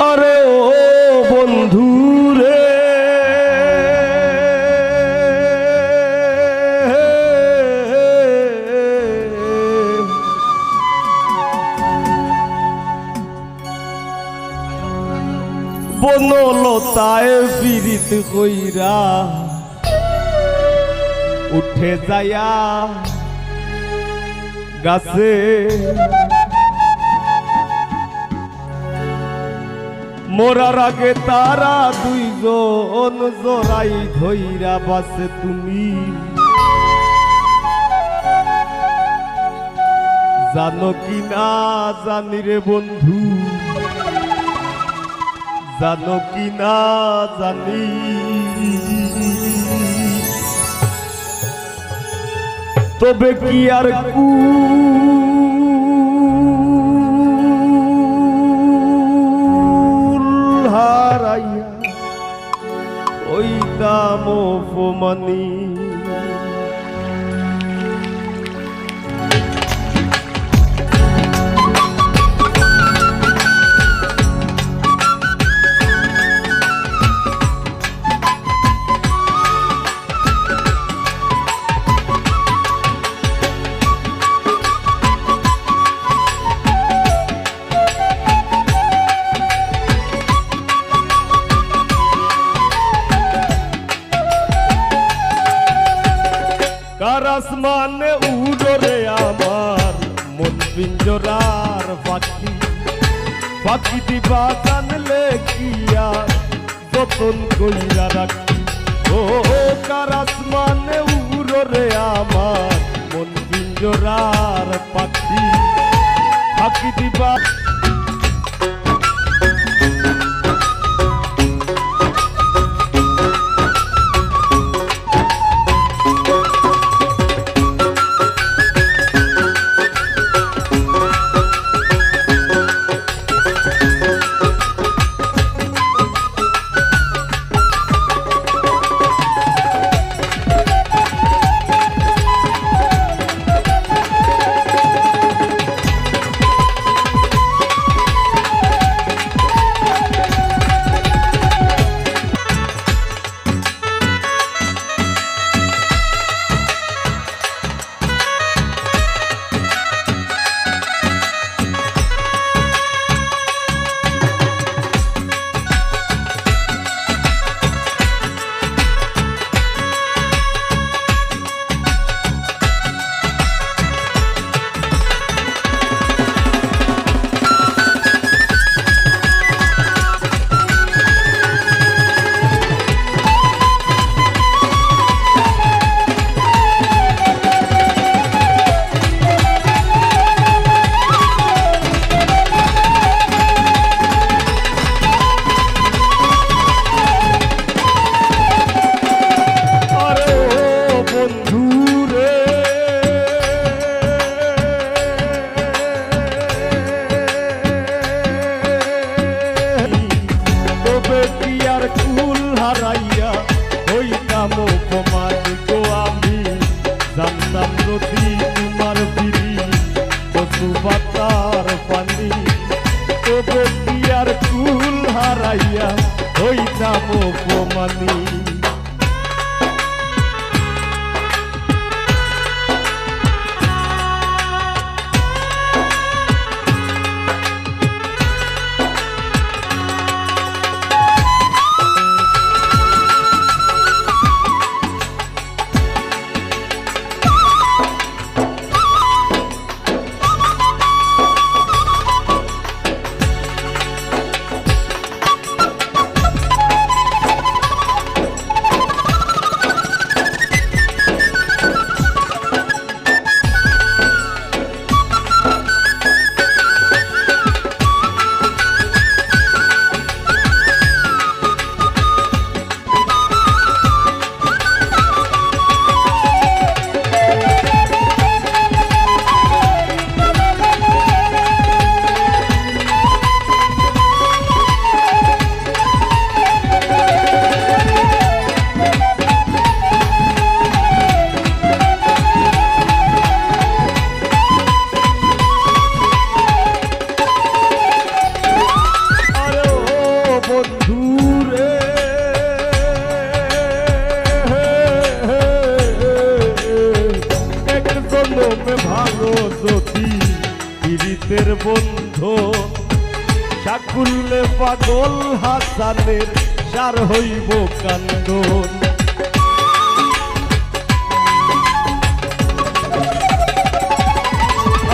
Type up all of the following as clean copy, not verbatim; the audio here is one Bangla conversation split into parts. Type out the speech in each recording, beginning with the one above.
আরে ও বন্ধু রে বনলতায় পীড়িত কইরা উঠে যায়া গাছে মোরার আগে তারা দুইজন জোড়াই ধইরা বাসে তুমি জানো কি না জানি রে বন্ধু জানো কি না জানি তবে কি আর হারাইয়া ওই দাম অপমানি আসমানে উড়রে আমার মন পিঞ্জরার পাখি পাখি দিবা জানলে কিয়া যতন কইরা রাখি ও কার আসমানে উড়রে আমার মন পিঞ্জরার পাখি পাখি দিবা তোমার বিড়ি কচু পাতার পানি তবে কি আর কুল হারাইয়া হইতাম অপমানি পীড়িতের বন্ধু সাকুল্যে পাগল হাসানের সার হইব কান্দন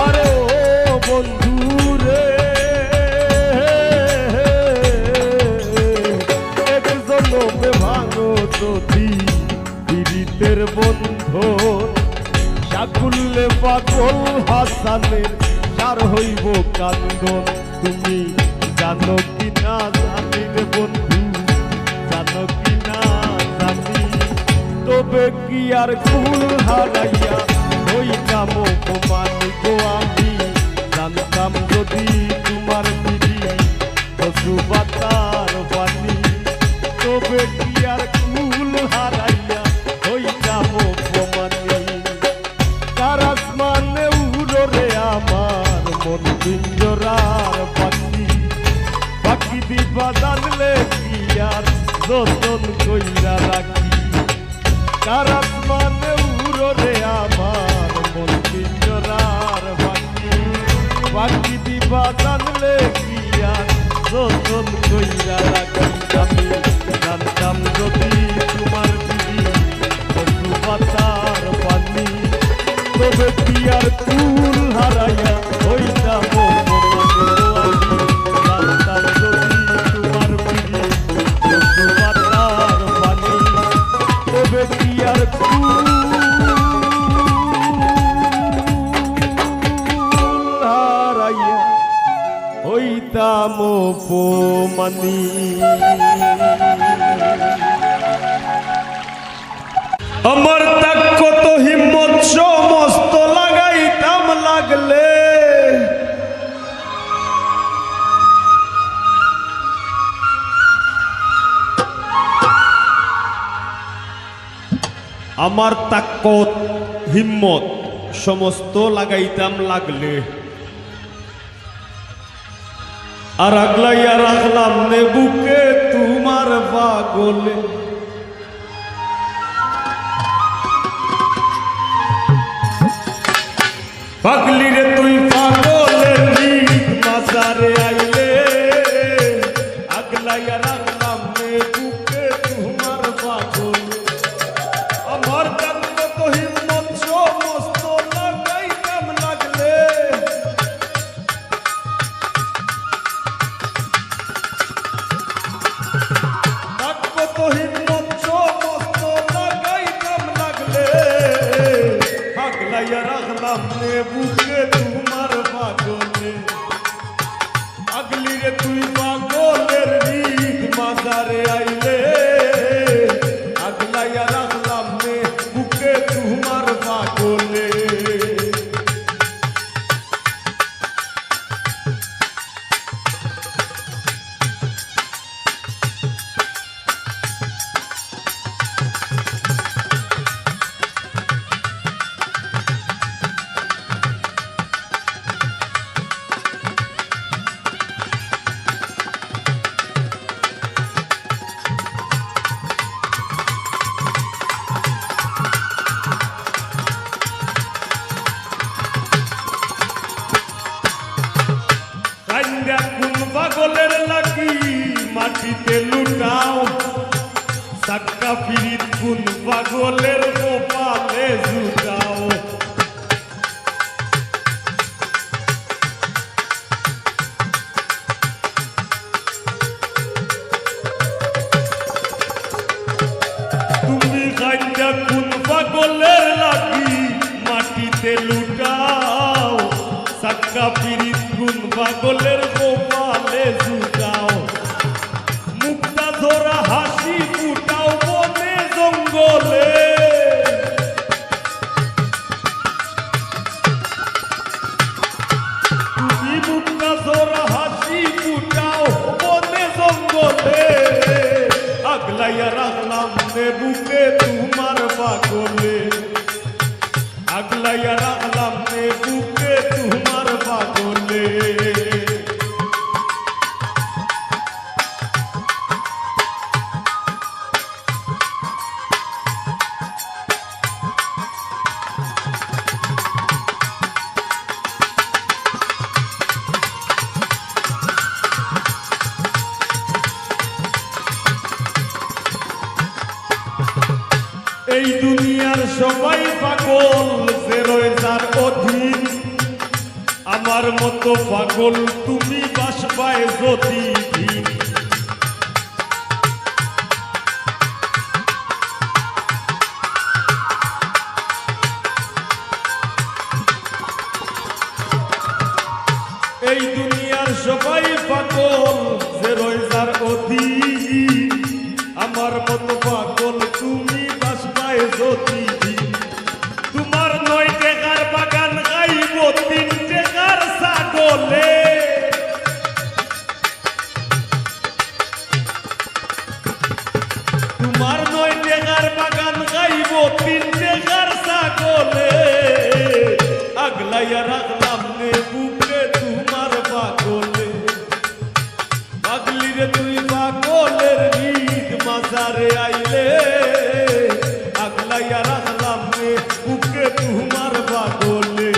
আরে ও বন্ধু রে এক জনমে ভাঙো যদি পীড়িতের বন্ধু সাকুল্যে পাগল হাসানের সার হইব কান্দন তুমি জানো কি না জানি রে বন্ধু জানো কি না জানি তবে কি আর কুল হারাইয়া হইতাম অপমান গো আমি জানতাম যদি তোমার বিধি পশু বাতার বাণী তবে কি আর কুল হারাইয়া হইতাম অপমানী কার আসমানে উড়রে আমার মন পিঞ্জরার পাখি পাখি দিবা জানলে কি আর যতন কইরা রাখি কার আসমানে উড়রে আমার মন পিঞ্জরার পাখি পাখি দিবা জানলে কি আর যতন কইরা রাখি আমি জানতাম যদি তোমার দিদি পশু পাতার পানি তবে কি আর কুল হারাইয়া হইতাম জানতাম যদি তোমার বিধি পশু পাতার পানি তবে কি আর কুল হারাইয়া হইতাম অপমানী আমার তাক কত হিম্মত সমস্ত লাগাইতাম লাগলে আমার তাকত হিম্মত সমস্ত লাগাইতাম লাগলে আর আগলাইয়া রাখলাম নে বুকে তোমার পাগলে পাগলি রে তুই পাগলের নীত মাজারে আইলে আগলাইয়া রাখলাম নে বুকে তোমার পাগল আমার কান্দ তো হিম্মত সমস্ত লাগাইতাম লাগলে কান্দ তো হিম্মত সমস্ত লাগাইতাম লাগলে আগলাইয়া রাখলাম নে বুকে তোমার পাগলে আগলি রে তুই পাগলের নীত মাজারে আইলে আগলাইয়া রাখলাম নে বুকে তোমার পাগলে কোন পাগলের লাগি মাটিতে লুটাও সাক্কা ফিরিত কোন পাগলের গোপালে জুটাও তুমি কাইন্দা কোন পাগলের লাগি মাটিতে লুটাও সাক্কা ফিরিত কোন পাগলের গোপালে জুটাও মুক্তা ধরা হাসি ফুটাও বনে জঙ্গলে তুমি মুক্তা ধরা হাসি ফুটাও বনে জঙ্গলে আগলাইয়া রাখলাম নে বুকে তোমার পাগলে আগলাইয়া রাখলাম নে বুকে তোমার পাগলে এই দুনিয়ার সবাই পাগল যে রয়ে যার অধীন আমার মতো পাগল তুমি বাসবায় যতিদিন এই দুনিয়ার সবাই পাগল যে রয়ে যার অধীন আমার মতো পাগল তুমি বাসবায় যতিদিন তোমার 9 টাকার বাগান গাইব 3 টাকার ছাগলে তোমার 9 টাকার বাগান গাইব 3 টাকার ছাগলে আগলাইয়া রাখলাম নে বুকে তোমার পাগলে পাগলি রে তুই পাগলের ঈদ মাজারে আইলে আগলাইয়া রাখলাম নে বুকে তোমার পাগলে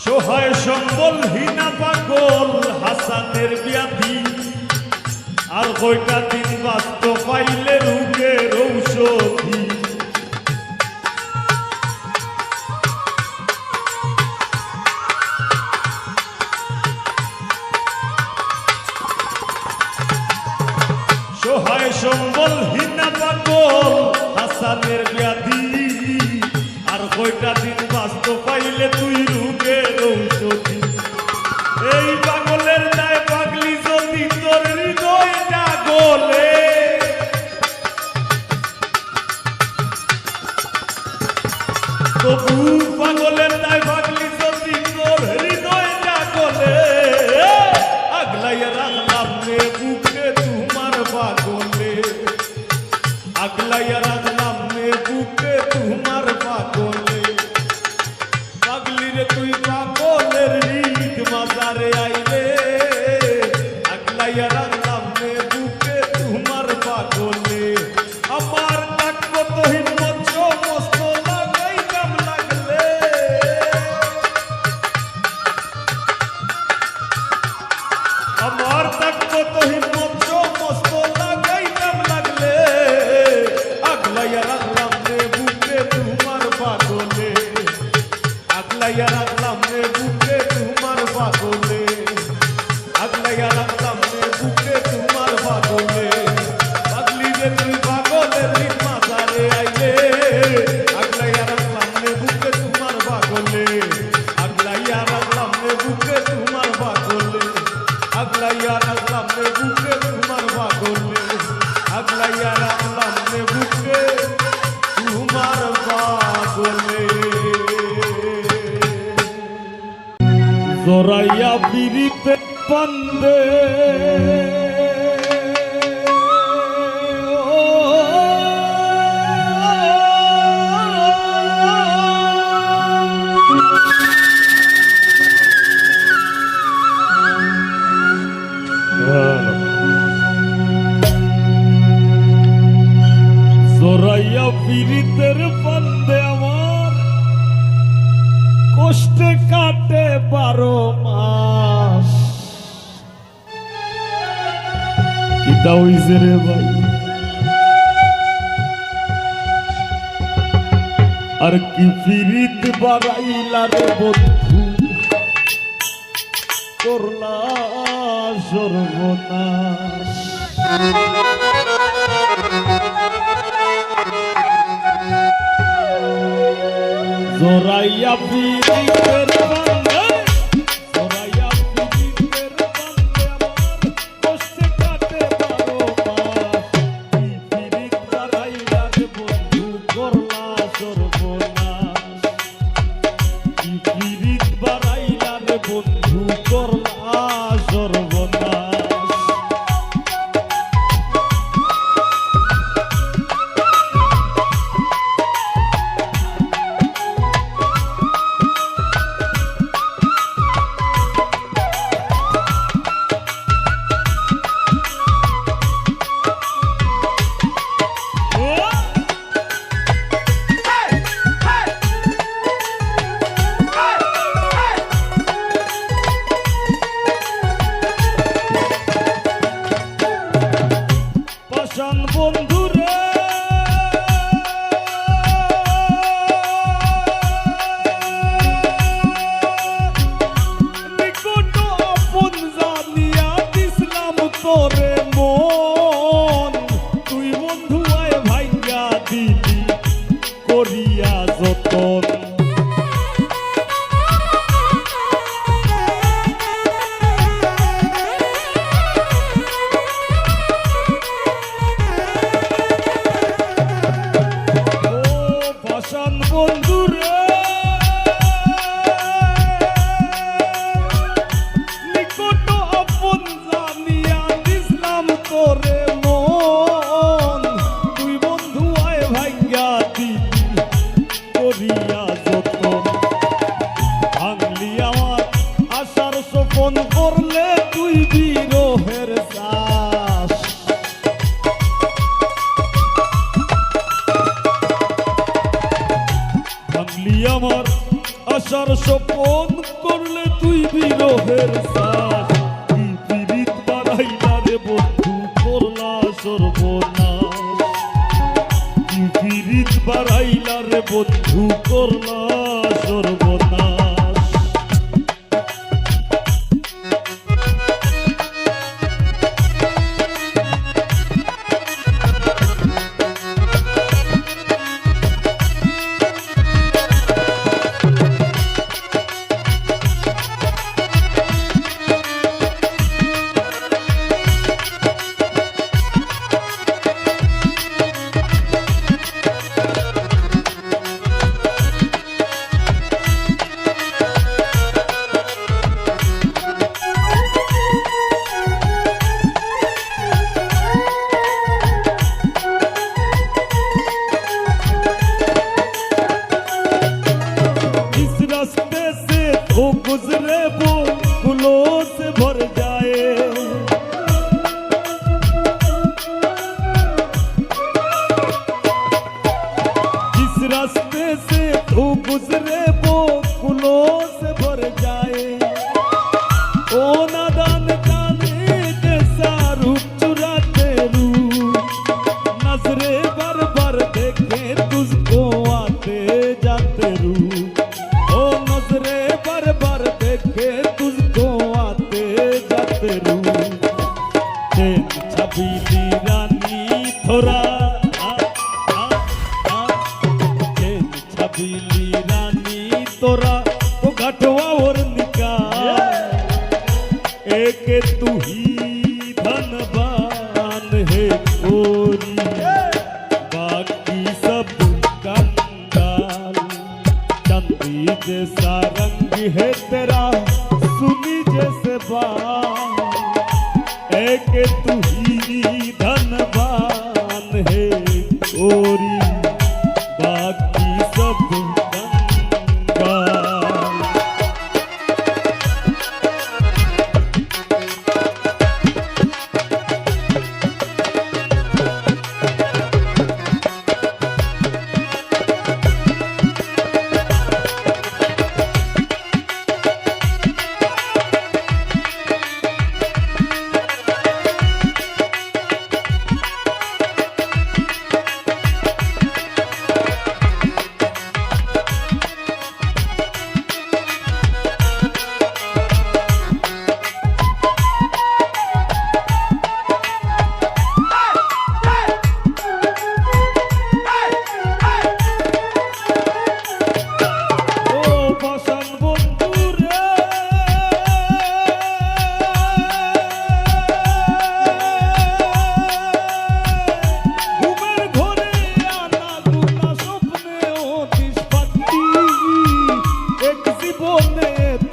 সোহায় সম্বলহীনা পাগল হাসানের ব্যাধি আর কয়টা দিন বাস্তব পাইলে রোগের ঔষধি সোহায় সম্বলহীনা পাগল হাসানের ব্যাধি আর কয়টা দিন বাস্তব পাইলে তুই রোগের ঔষধি এই পাগলের দায় পাগলি যদি তোর হৃদয়টা গলে তবু পাগলের দায় পাগলি যদি তোর হৃদয়টা গলে আগলাইয়া রাখলাম রে বুকে তোমার পাগলে আগলাইয়া রাখলাম রে বুকে তোমার পাগলে পাগলি রে তুই পাগলের ঈদ মাজারে আইলে আগলাইয়া রাখলাম রে বুকে তোমার পাগলে আমার থাকবো তো হিম্মত সমস্ত লাগাইতাম লাগলে আমার থাকবো তো হিম্মত সমস্ত লাগাইতাম লাগলে আগলাইয়া রাখলাম রে বুকে তোমার পাগলে আগলাইয়া রাখলাম রে বুকে তোমার পাগলে আগলাইয়া রাখলাম রে বুকে তোমার পাগলে পাগলি রে তুই পাগলের ঈদ মাজারে আইলে আগলাইয়া রাখলাম রে বুকে তোমার পাগলে আগলাইয়া রাখলাম রে বুকে তোমার পাগলে আগলাইয়া রাখলাম রে বুকে তোমার পাগলে আগলাইয়া রাখলাম রে বুকে তোমার পাগলে জোরাইয়া বিরিতে পান্দে জোরাইয়া বিরিতের পান্দে আমার কষ্টে কাটে 12 মাস কিতা হইছে রে ভাই আর কি ফিরিত বাড়াইলা রে বন্ধু করলা সর্বনাশ জোরাইয়া বিরিতের বান্দে জোরাইয়া বিরিতের বান্দে আমার কষ্টে কাটে 12 মাস কি ফিরিত বাড়াইলা রে বন্ধু করলা সর্বনাশ কি ফিরিত বাড়াইলা রে বন্ধু করলা সর্বনাশ ধরলে তুই বিরহের শ্বাস। ভাঙলি আমার আশার স্বপন, করলে তুই বিরহের শ্বাস। কি পীড়িত বাড়াইলা রে বন্ধু, করলা সর্বনাশ। কি পীড়িত বাড়াইলা রে বন্ধু, করলা সর্বনাশ। वो गुजरे वो फूलों से भर जाए। जिस रास्ते से तू गुजरे वो फूलों से भर जाए। ओ नादान जाने जैसा रूप चुराते रूप, नजरे बार बार देखे तुझको आते जाते रूप। ओ नजरे बार बार देखे तुझको आते जाते रूप। चैन छबीली रानी थोड़ा, चैन छबीली रानी तोरा तो घटवा और निकाल। एक तू ही धनवान है गोरी, बाकी सब कंगाल। चांदी जैसा रंग है तेरा, सुनी जैसे बाल। एक तू ही धनवान है गोरी, बाकी सब कंगाल।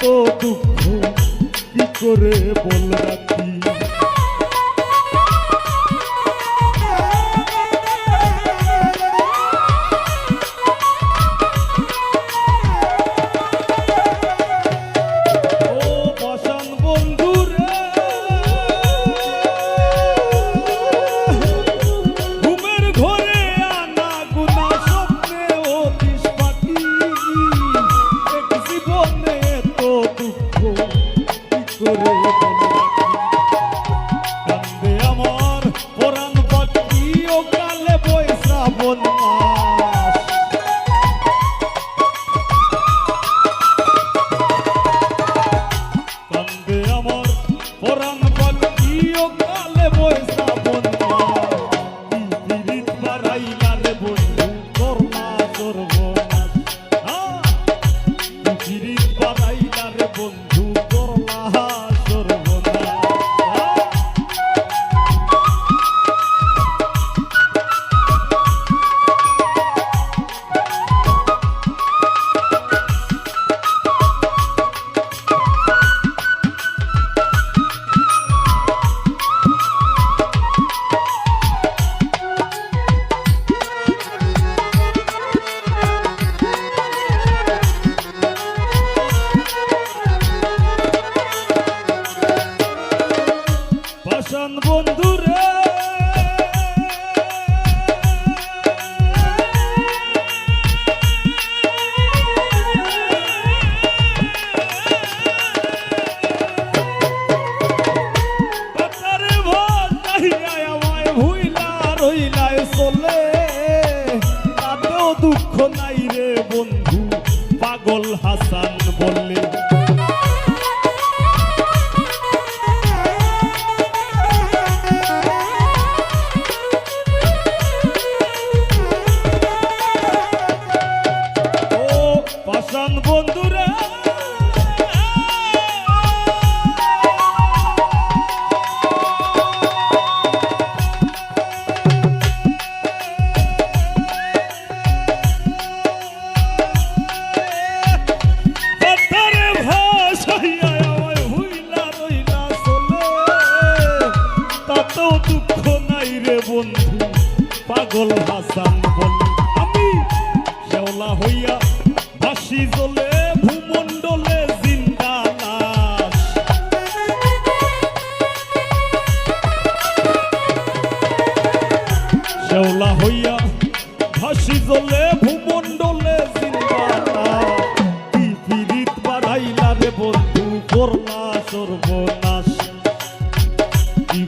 তো দুঃখ কি করে বল রাখি। ও বসন বন্ধু রে, ঘুমের ঘরে আনা গুনা স্বপ্নে অতিশ পাখি। এক জীবনে তো দুঃখ কি করে বল রাখি। কান্দে আমার পরাণ পাখি, ও কালে বই শ্রাবণ মাস। কান্দে আমার পরাণ পাখি, ও কালে বই শ্রাবণ মাস। কি পীড়িত বাড়াইলা রে বন্ধু, করলা সর্বনাশ। কি পীড়িত বাড়াইলা রে বন্ধু, করলা সর্বনাশ। পাষাণ বন্ধুরে চলে তাতেও দুঃখ নাই রে বন্ধু পাগল হাসান বললে ও পাষাণ বন্ধুরা দুঃখ নাই রে বন্ধু পাগল হাসান বলে আমি শেওলা হইয়া ভাসি জ্বলে ভূমণ্ডলে জিন্দা লাশ শেওলা হইয়া ভাসি জ্বলে ভূমণ্ডলে জিন্দা লাশ কি পীড়িত বাড়াইলা রে বন্ধু করলা সর্বনাশ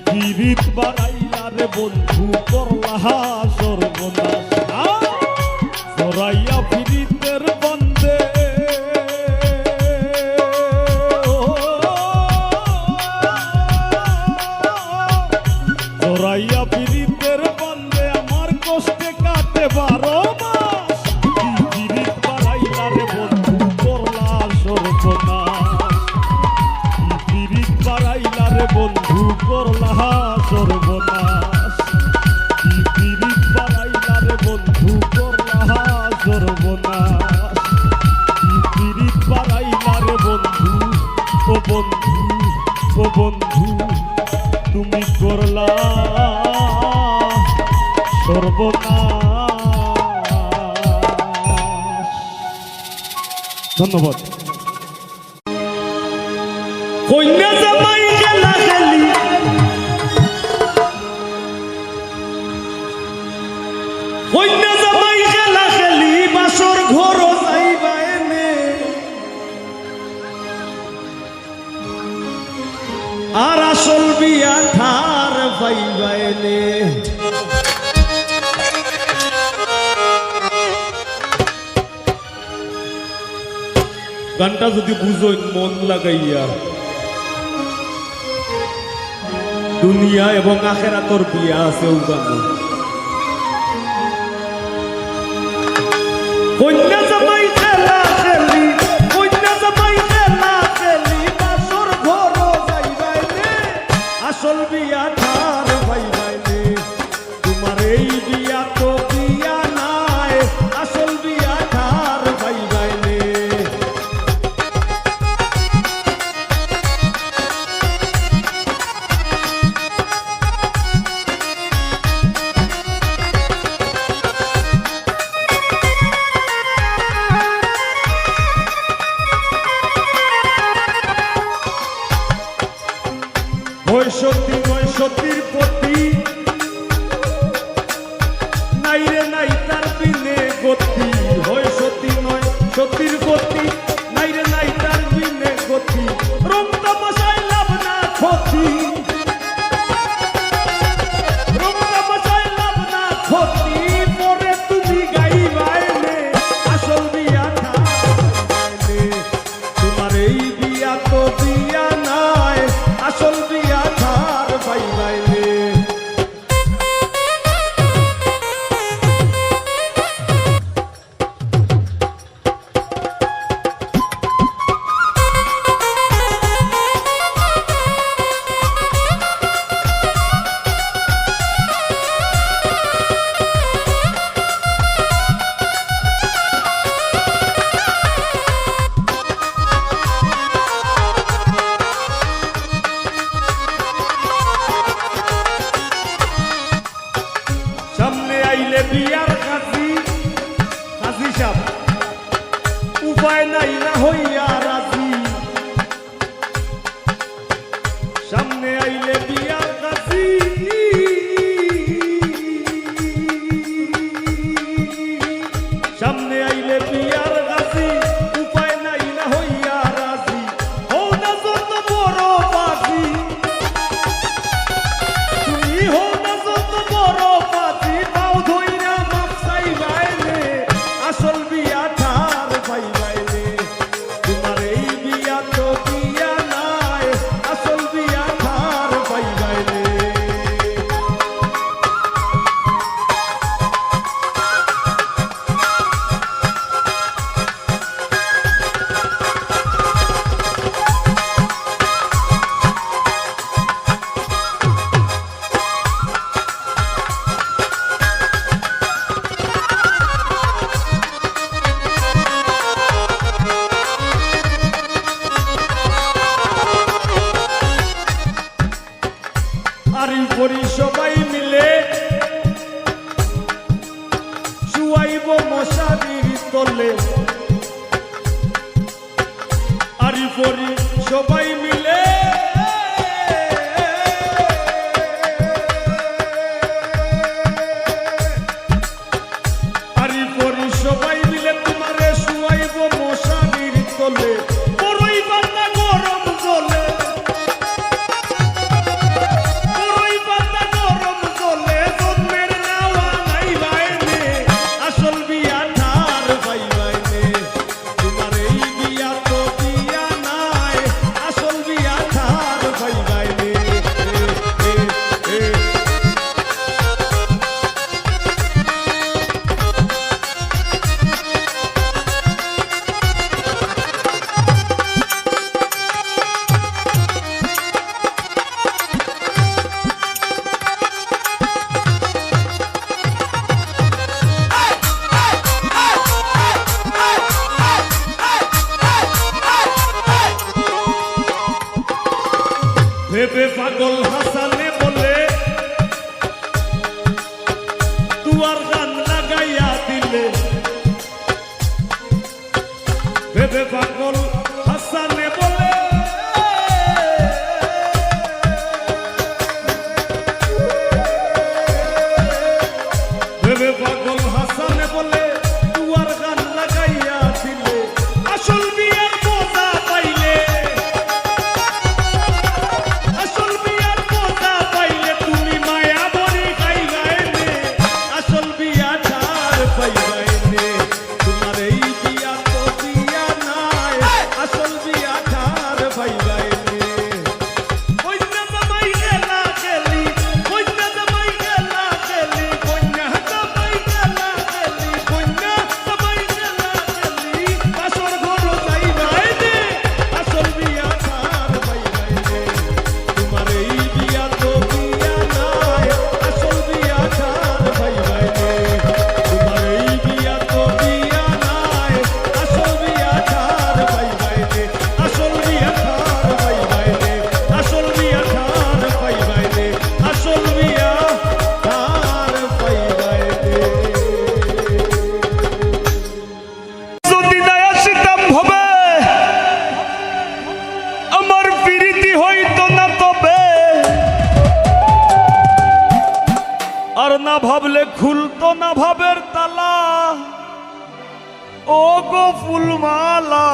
পীড়িত বাড়াইলা রে বন্ধু করলা সর্বনাশ সরাইয়া পীড়িতের বন্দে সরাইয়া পীড়িতের বন্দে আমার কষ্টে কাটে 12 মাস পীড়িত বাড়াইলা রে বন্ধু করলা সর্বনাশ পীড়িত বাড়াইলা রে বন্ধু করলা সর্বনাশ পীড়িত বাড়াইলা রে বন্ধু করলা সর্বনাশ পীড়িত বাড়াইলা রে বন্ধু ও বন্ধু ও বন্ধু তুমি করলা সর্বনাশ। ধন্যবাদ। কন্যা জামাই খেলা খেলি কন্যা জামাই খেলা খেলি বাসর ঘর যাইবা এনে আর আসল বিয়া ঠার পাইবা এনে গানটা যদি বুঝো মন লাগাইয়া দুনিয়া এবং আখেরাতর বিয়া আছে ও গান কন্যা জামাই খেলা খেলি কন্যা জামাই খেলা খেলি বাসর ঘর যাইবাইলে আসল বিয়া ঠার পাইবাইলে তোমার এই বিয়া তো বিয়া নাই আসল বিয়া ঠার পাইবাইলে সত্যি নয় সত্যির প্রতি নাই রে নাই তার বিনে গতি হয় সত্যি নয় সত্যির প্রতি নাই রে নাই তার বিনে গতি রং তামাশায় লাভ না ক্ষতি রং তামাশায় লাভ না ক্ষতি পরে তুমি গাইবাইলে আসল বিয়া ঠাইলে তোমার এই বিয়া তো বিয়া নাই আসল বিয়া ঠার পাইবাইলে আরি পরি সবাই মিলে শুয়াইব মশারির তলে আরি পরি সবাই মিলে আরি পরি সবাই মিলে তোমারে শুয়াইব মশারির তলে বড়ই পাতা গরম জলে বড়ই পাতা গরম জলে জন্মের নাওয়া নাই বাইনে আসল বিয়া ধার ভাই বাইনে তোমার এই বিয়া তো বিয়া নাই আসল বিয়া ধার ভাই বাইনে ভেবে পাগল হাসানে বলে দুয়ার গান লাগাইয়া দিলে ভেবে পাগল হাসানে বলে ভেবে পাগল হাসানে বলে দুয়ার গান লাগাইয়া দিলে আসল বিয়ার মজা পাইলে আসল বিয়ার মজা পাইলে তুমি মায়া বড়ি খাই গাইলে আসল বিয়া ছাড় পাই গাইলে তোমার এই বিয়া তো বিয়া নাই আসল বিয়া ছাড় পাই গাইলে কন্যা জামাই গেলা গেলি কন্যা জামাই গেলা গেলি কন্যা জামাই গেলা গেলি কন্যা জামাই গেলা গেলি আসল ঘর যাই গাইলে আসল বিয়া ছাড় পাই গাইলে তোমার এই বিয়া তো বিয়া নাই আসল বিয়া ছাড় পাই গাইলে তোমার এই বিয়া তো বিয়া নাই আসল বিয়া ছাড় পাই গাইলে আসল বিয়া ছাড় পাই গাইলে আসল বিয়া ছাড় পাই গাইলে আসল বিয়া ছাড় পাই গাইলে যদি না আসিতাম হবে আমার প্রীতি হইতো না তবে আর না ভাবলে খুলতো না ভাবের তালা ও গো ফুলমালা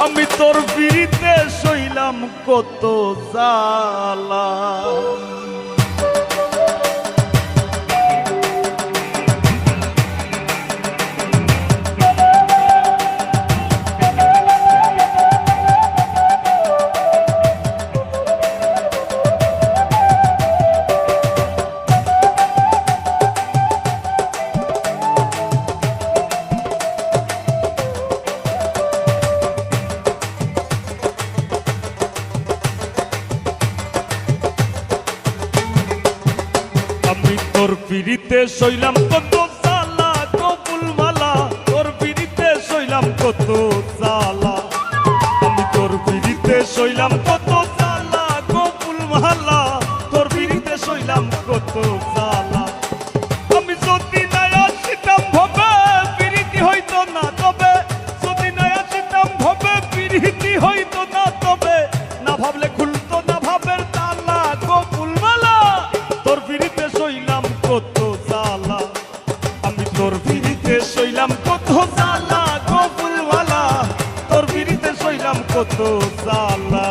আমি তোর প্রীতিতে সইলাম কত জ্বালা আমি তোর পিড়িতে সইলাম কত জ্বালা গো ফুলমালা তোর পিড়িতে সইলাম কত জ্বালা আমি তোর পিড়িতে সইলাম কত জ্বালা গো ফুলমালা তোর পিড়িতে সইলাম কত জ্বালা আমি যদি না আসিতাম ভবে পিড়িতি হইতো না তবে যদি না আসিতাম ভবে পিড়িতি হইতো না তবে না ভাবলে খুলতো না ভাবের তালা গো ফুলমালা তোর পিড়িতে সইলাম কত জ্বালা আমি তোর পিড়িতে সইলাম কত জ্বালা গো ফুলমালা তোর পিড়িতে সইলাম কত জ্বালা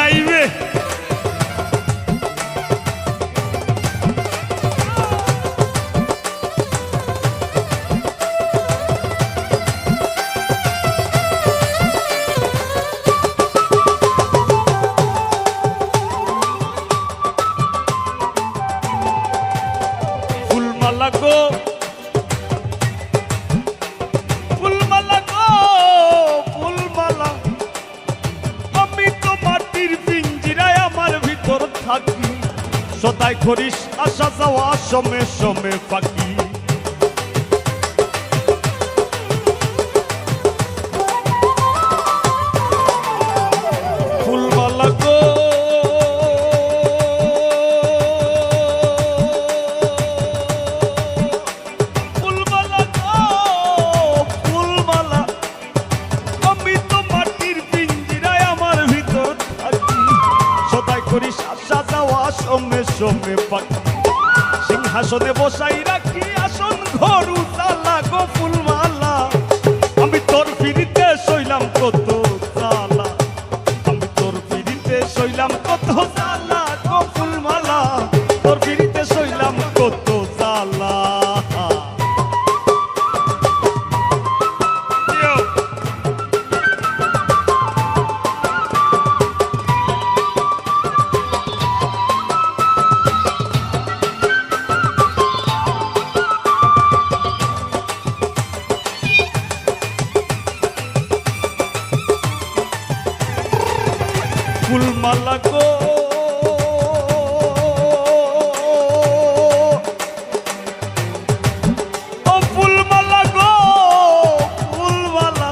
আইবে ফুলমালা গো ফুলমালা গো ফুলমালা আমি তো মাটির পিঞ্জিরায় আমার ভিতর থাকি সদাই করিস আসা যাওয়া সমে সমে ফাঁকি মৌসুমে পাখি সিংহাসনে বসাই রাখি আসন ঘর উজালা গো ফুলমালা আমি তোর ফিরিতে সইলাম কত জ্বালা আমি তোর ফিরিতে সইলাম কত জ্বালা গো ফুলমালা তোর ফিরিতে সইলাম কত জ্বালা ফুলমালা গো ও ফুলমালা গো ফুলমালা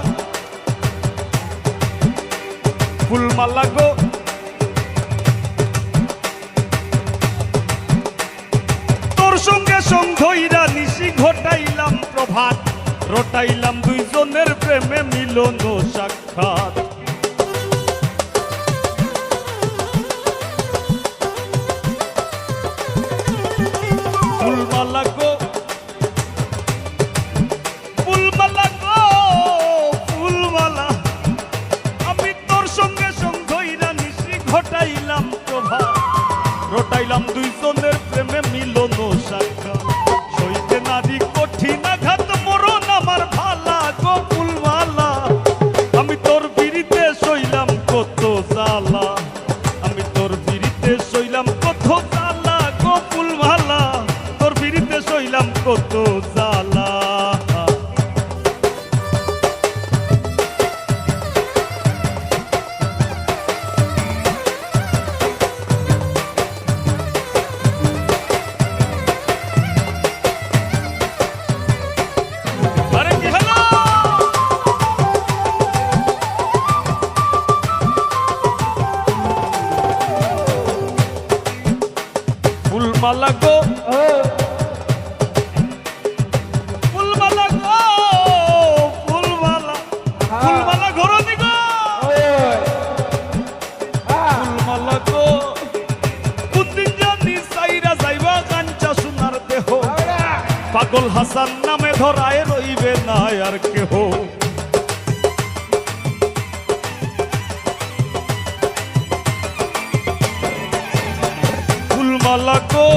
ফুলমালা গো তোর সঙ্গে সঙ্গইরা নিশি ঘটাইলাম প্রভাত রটাইলাম দুইজনের প্রেমে মিলন ও সাক্ষাৎ ফুলমালা গো ফুলমালা গো ফুলমালা আমি তোর সঙ্গে সঙ্গইরা নিশি ঘটাইলাম প্রভাত রটাইলাম দুইজনের প্রেমে মিলন ও সাক্ষাৎ সইতে নারী কঠিন আঘাত মরণ আমার ভালা গো ফুলমালা আমি তোর বিরিতে সইলাম কত জ্বালা আমি তোর বিরিতে সইলাম কত জ্বালা গো ফুলমালা তোর বিরিতে সইলাম কত জ্বালা আরে কি হলো ফুলমালা গো ফুলমালা গো ফুলমালা ফুলমালা ঘরনি গো ফুলমালা গো কুদিন জানি সাইরা যাইবা কাঞ্চা সোনার দেহ পাগল হাসান নামে ধরায় রইবে না আর কেহ ফুলমালা গো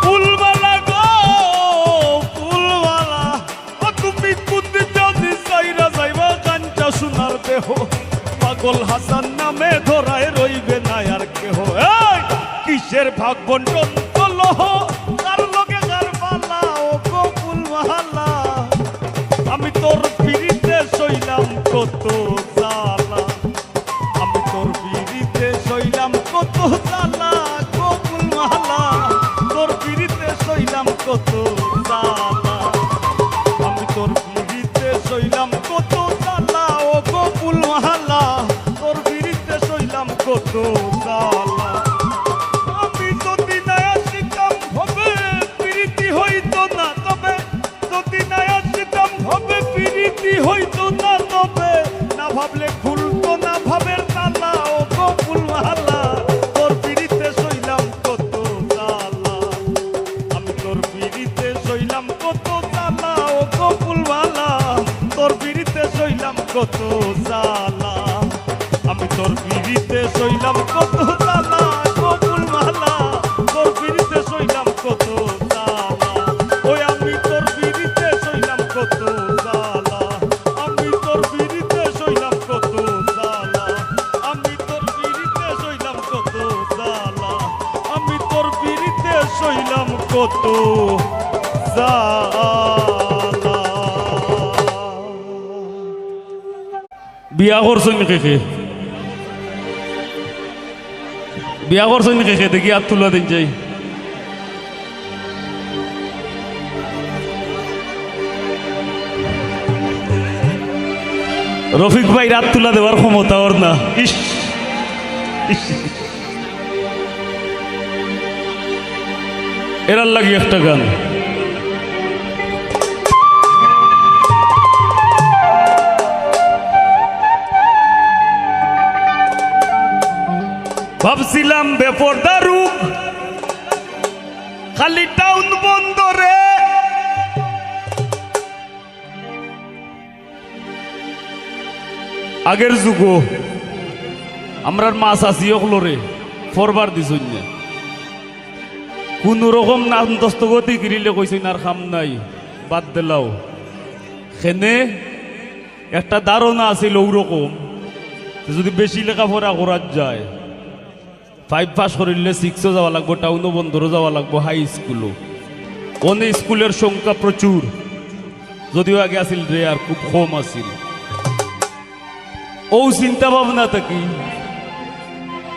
ফুলমালা গো ফুলমালা ও তুমি কুদিন জানি সাইরা যাইবা কাঞ্চা সোনার দেহ পাগল হাসান নামে ধরায় রইবে না আর কেহ এই কিসের ভাগ বন্টন কলহ কার লগে কার পালা ও গো ফুলমালা আমি তোর পিড়িতে সইলাম কত জ্বালা আমি তোর পিড়িতে সইলাম কত জ্বালা গো ফুলমালা তোর পিড়িতে সইলাম কত জ্বালা আমি তোর পিড়িতে সইলাম কত জ্বালা ও গো ফুলমালা তোর পিড়িতে সইলাম কত জ্বালা আমি যদি না আসিতাম হবে প্রীতি হইতো না তবে যদি না আসিতাম হবে প্রীতি হইতো না তবে না ভাবলে খুলতো না ভাবের তালা ও গো ফুলমালা তোর পিড়িতে সইলাম কত জ্বালা আমি তোর পিড়িতে সইলাম কত জ্বালা ও গো ফুলমালা তোর পিড়িতে সইলাম কত জ্বালা আমি তোর পিড়িতে সইলাম কত জ্বালা গো ফুলমালা তোর পিড়িতে সইলাম কত জ্বালা ওই আমি তোর পিড়িতে সইলাম কত জ্বালা আমি তোর পিড়িতে সইলাম কত জ্বালা আমি তোর পিড়িতে সইলাম কত জ্বালা আমি তোর পিড়িতে সইলাম কত জ্বালা বিয়া করছেন কে বিয়া করছেন কে দেখি আর তুলা দিন যাই রফিক ভাই রাত তুলা দেওয়ার ক্ষমতা ওর না ইস এরার লাগি একটা গান ভাবছিলাম বেপরদা রূপ খালি টাউন বন্দরে আগের যুগ আমরার মাছ আসি ওগুলোরে ফরবার দিছই না কোন রকম নান্তস্ত গতি গিরিলে কইছই আর খাম নাই বাদ দিলাও খেনে একটা ধারণা আছিল ওরকম যদি বেশি লেখাপড়া করার যায় 5 পাস করিলে 6ও যাওয়া লাগবো টাউনও বন্দরও যাওয়া লাগবো হাই স্কুলও অনেক স্কুলের সংখ্যা প্রচুর যদিও আগে আছিল রে আর খুব কম আছিল ও চিন্তা ভাবনা থাকি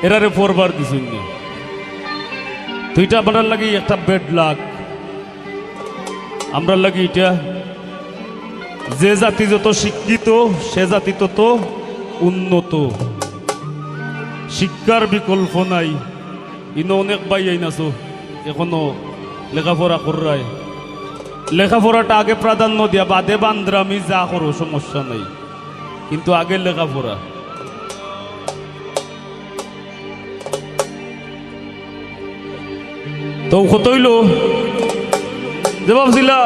এরারে ফরবার দিছুন না দুইটা বানার লাগি একটা বেড লাগ আমরা লাগি এটা যে জাতি যত শিক্ষিত সে জাতি তত উন্নত শিক্ষার বিকল্প নাই ইনো অনেক ভাই আইনাছো এখনো লেখাপড়া করায় লেখাপড়াটা আগে প্রাধান্য দিয়া বাদে বান্দ্রা আমি যা করো সমস্যা নাই কিন্তু আগে লেখাপড়া তো কতইল যে ভাবছিলা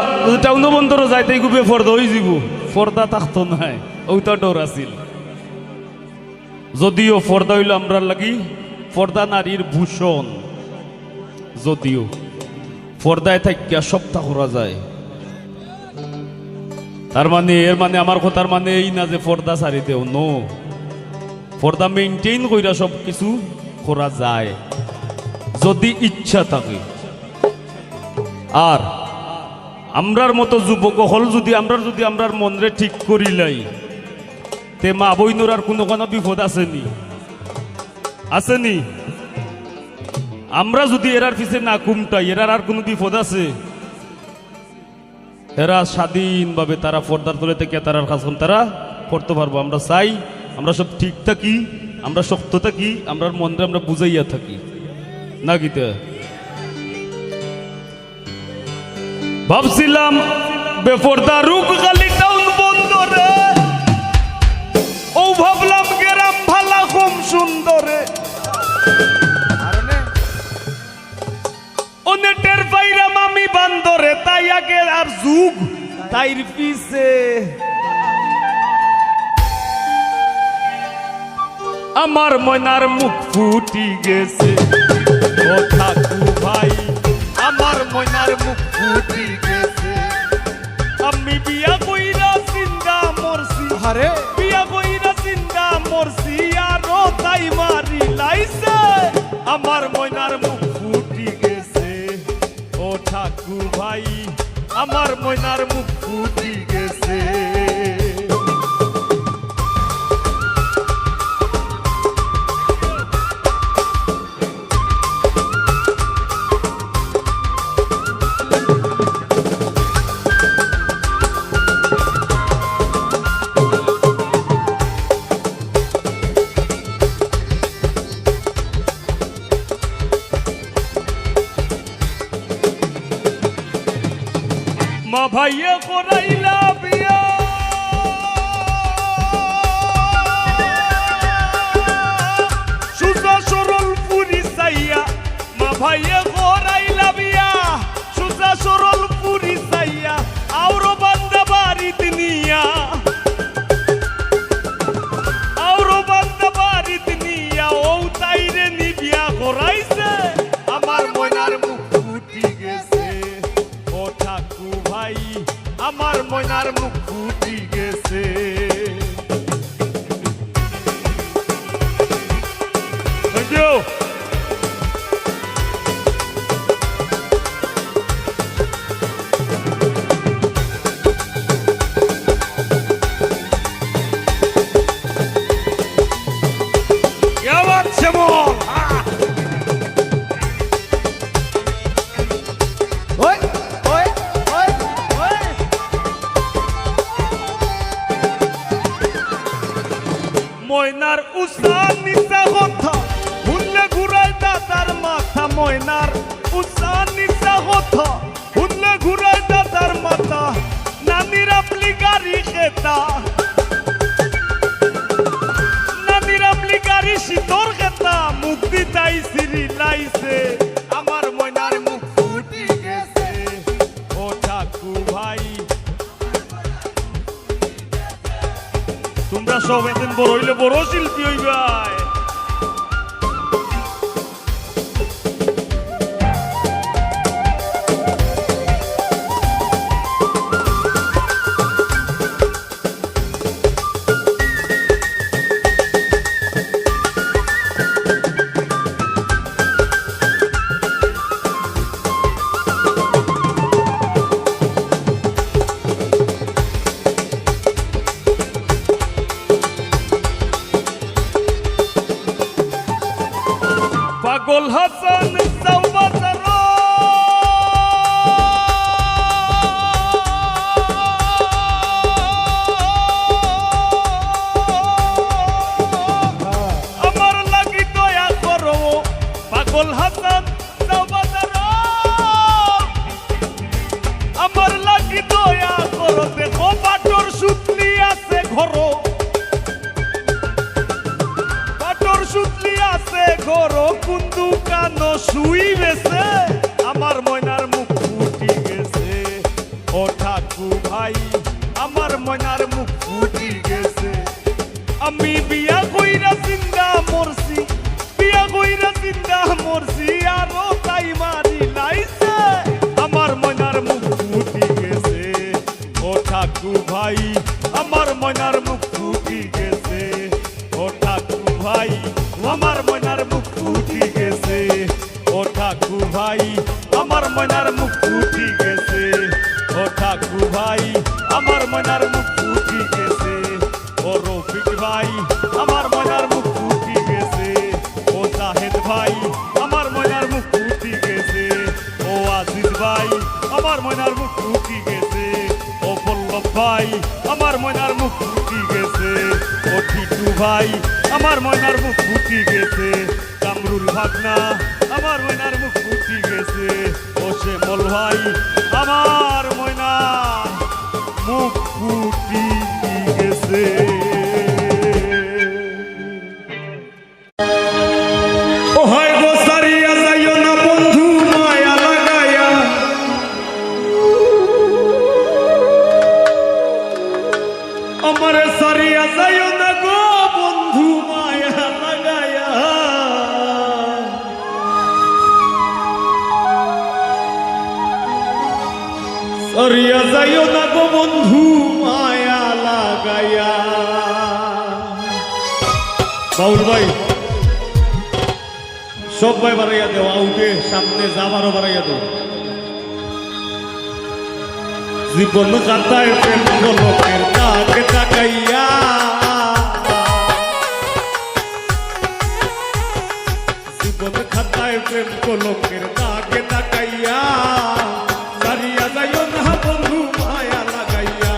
টাউন বন্দর যাইতে গুবে ফর্দা হয়ে যাব ফর্দা থাকতো নাই ওইটা ডর আছিল যদিও ফর্দা হইল আমরা লাগি ফর্দা নারীর ভূষণ যদিও ফর্দায় থাকিয়া সপ্তাহ করা যায় তার মানে এর মানে আমার কথার মানে এই না যে ফর্দা ছাড়ি দেও নো ফর্দা মেইনটেইন কইরা সব কিছু করা যায় যদি ইচ্ছা থাকে আর আমরার মতো যুবক হল যদি আমরার মনরে ঠিক করিলাই তে মা বইনোর আর কোনো বিপদ আসেনি আসেনি আমরা যদি এরার পিছে না কুমটাই এরার আর কোনো বিপদ আছে এরা স্বাধীনভাবে তারা পর্দার তলে থেকে তারার কাজ তারা করতে পারবো আমরা চাই আমরা সব ঠিক থাকি আমরা শক্ত থাকি আমরার মনরে আমরা বুঝাইয়া থাকি না গীতা ভাবছিলাম বেপরদা রূপ খালি টাউন বন্দরে ও ভাবলাম গ্রাম ভালা কম সুন্দরে অনেটের বাইরাম আমি বান্দরে তাই আগে আর যুগ তাইর পিছে আমার ময়নার মুখ ফুটি গেছে ও ঠাকু ভাই আমার ময়নার মুখ ফুটি গেছে আমি বিয়া কইরা চিন্তা মরছি আরে বিয়া কইরা চিন্তা মরছি আরো তাই মারি লাইছে আমার ময়নার মুখ ফুটি গেছে ও ঠাকু ভাই আমার ময়নার মুখ ফুটি গেছে মা ভাইয়ে করাইলা বিয়া সুজা সরল পুরি চাইয়া মা ভাইয়ে করাইলা বিয়া সুজা সরল পুরি চাইয়া আউরো বান্দা বাড়ি নিয়া আউরো বান্দা বাড়ি নিয়া ও তাইরে নি বিয়া করাইছে আমার ময়নার মুখ ফুটি গেছে ও ঠাকু ভাই আমার ময়নার মুখ ফুটি গেছে ময়নার উষা নিশা কথা ভুললে ঘুরায় দাদার মাথা ময়নার উষা নিশা কথা ভুললে ঘুরায় দাদার মাথা নানির আপলি গাড়ি খেতা নানির আপলি গাড়ি শীতর খেতা মুখ দিতা নাই সিরি লাইছে আমার ময়নার মুখ ফুটি গেছে ও ঠাকু ভাই তোমরা সব এদিন বড় হইলে বড় শিল্পী হইবাই পাগল হাসান সাউবাজার আমার লাগি দয়া করো পাগল হাসান সাউবাজার আমার লাগি দয়া করো দেখো বাটর সুতলি আছে ঘরো বাটর সুতলি আছে ঘরো কুন্দু কানো শুই বেছে আমার ময়নার মুখ ফুটি গেছে ও ঠাকু ভাই আমার ময়নার মুখ ফুটি গেছে আমি বিয়া কইরা জিন্দা মরছি বিয়া কইরা জিন্দা মরছি আরো তাই মারি লাইছে আমার ময়নার মুখ ফুটি গেছে ও ঠাকু ভাই আমার ময়নার মুখ ফুটি গেছে ও ঠাকু ভাই আমার ময়নার মুখ ফুটি গেছে ও ঠাকু ভাই আমার ময়নার মুখ ফুটি গেছে ও ঠাকু ভাই আমার ময়নার মুখ ফুটি গেছে ও রফিক ভাই আমার ময়নার মুখ ফুটি গেছে ও জাহেদ ভাই আমার ময়নার মুখ ফুটি গেছে ও আজিজ ভাই আমার ময়নার মুখ ফুটি গেছে ও পল্লব ভাই আমার ময়নার মুখ ফুটি গেছে ও টিটু ভাই আমার ময়নার মুখ ফুটি গেছে কামরুল ভাগনা আমার ময়নার মুখ ফুটি গেছে ও শ্যামল ভাই আমার ময়নার মুখ ফুটি গেছে ও হয় গো সারিয়া যাইও না বন্ধু মায়া লাগায়া আমারে সারিয়া যাইও না গো বন্ধু মায়া লাগায়া সারিয়া যাইও না গো বন্ধু মায়া লাগায়া বাউল ভাই সব ভাই বাড়াইয়া দেও আউটে সামনে যাবারও বাড়াইয়া দেও জীবন কাটায় প্রেম লোকের তাকে তাকাইয়া জীবন খাতায় প্রেম লোকের তাকে তাকাইয়া সারিয়া যাইও না বন্ধু মায়া লাগাইয়া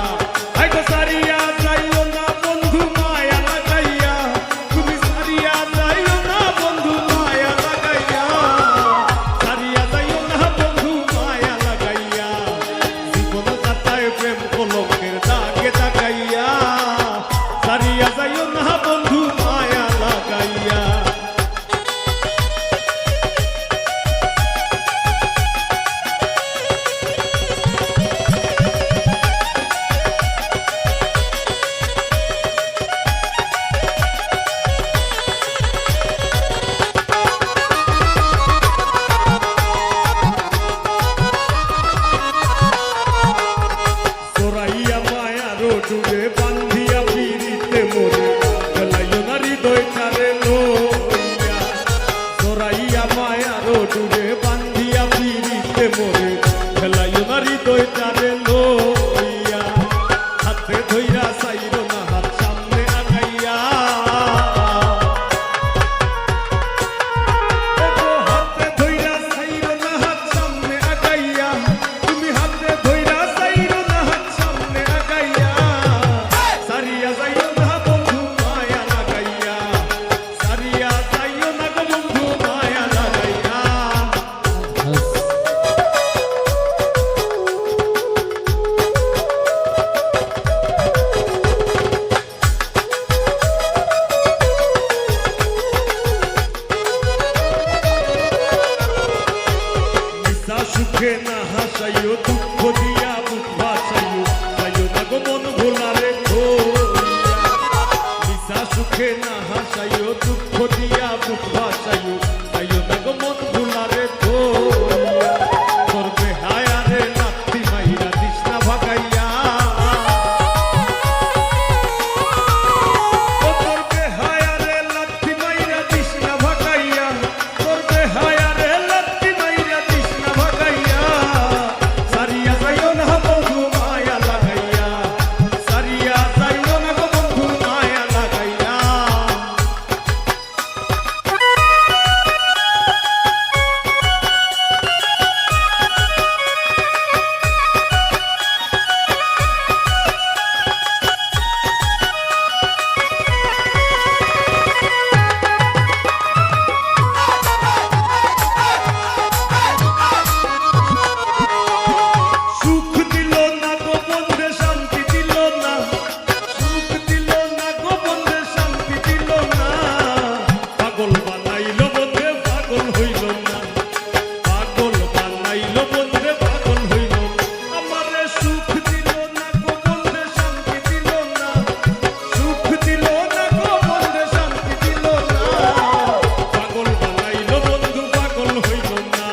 হয়তো সারিয়া যাইও না বন্ধু মায়া লাগাইয়া তুমি সারিয়া যাইও না বন্ধু মায়া লাগাইয়া সারিয়া যাইও না বন্ধু মায়া লাগাইয়া জীবন কাটায় প্রেম লোকের তাকে তাকাইয়া সারিয়া যাইও না বন্ধু মায়া লাগাইয়া সোরাইয়া মায়ার ডুবে বান্ধিয়া পিরিতে মোরে গলাইও না হৃদয় ছাড়ে লইয়া সোরাইয়া মায়ার ডুবে বান্ধিয়া পিরিতে মোরে গলাইও না হৃদয় ছাড়ে লইয়া হাতে ধইরা চাইরো না হাত সামনে আগাইয়া হাতে ধইরা চাইরো না হাত সামনে আগাইয়া তুমি হাতে ধইরা চাইরো না হাত সামনে আগাইয়া সারিয়া যাইও না বন্ধু মায়া লাগাইয়া সারিয়া দুঃখ দিয়া বুক ভাসাইও তাইও দেখো মন ভুলারে ধরিয়া তোর বেহায়ারে লাথি মাইরা দিস না ভাগাইয়া ও তোর বেহায়ারে লাথি মাইরা দিস না ভাগাইয়া তোর বেহায়ারে লাথি মাইরা দিস না ভাগাইয়া সারিয়া যাইও না বন্ধু মায়া লাগাইয়া সারিয়া যাইও না গো বন্ধু মায়া লাগাইয়া সুখ দিল না গো বন্ধে শান্তি দিল না সুখ দিল না গো বন্ধে শান্তি দিল না পাগল বানাইল বন্ধে পাগল হইল না পাগল বানাইল বন্ধে পাগল হইল না আমারে সুখ দিল না গো বন্ধে শান্তি দিল না সুখ দিল না গো বন্ধে শান্তি দিল না পাগল বানাইল বন্ধু পাগল হইল না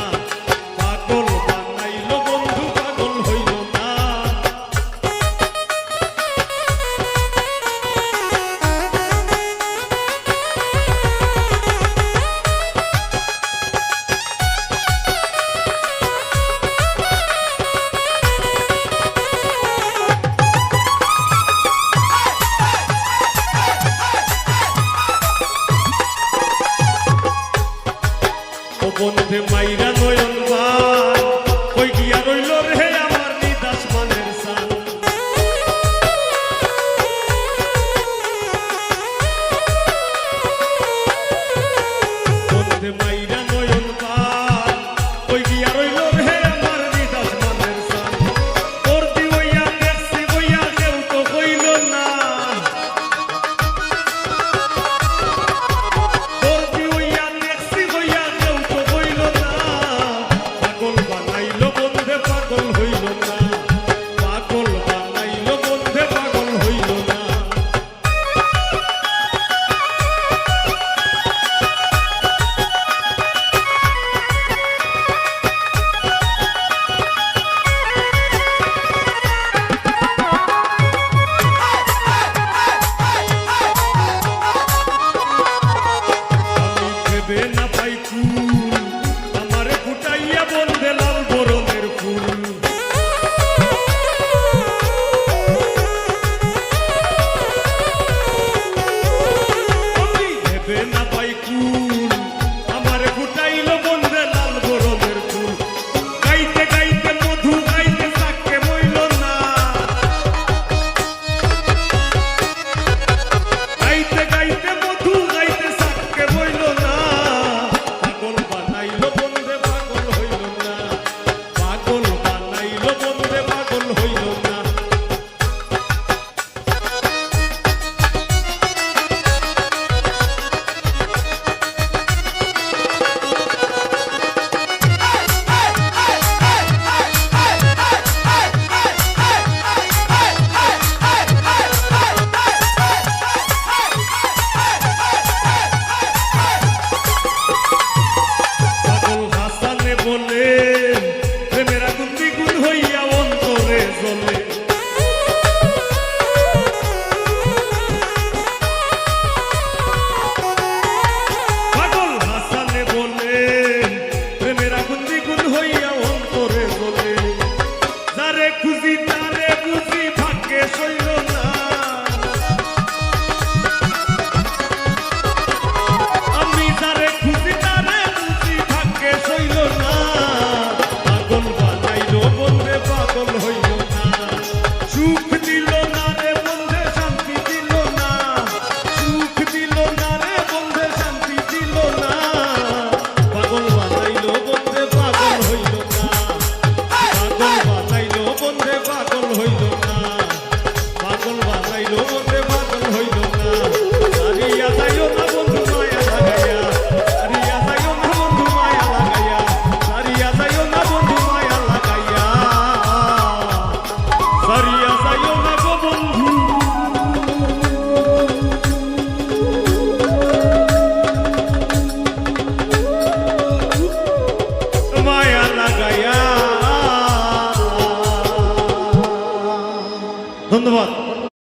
পাগল বানাইল বন্ধু পাগল হইল না ও বন্ধে মাইরা নয়ন বান কই গিয়া রইল রে আমার নিদাস মানের সান বন্ধে মাইরা নয়ন বান কই গিয়া রইল রে আমার নিদাস মানের সান তোর দিওয়া দেখছি বইয়া কেউ তো কইল না তোর দিওয়া দেখছি বইয়া কেউ তো কইল না ধন্যবাদ।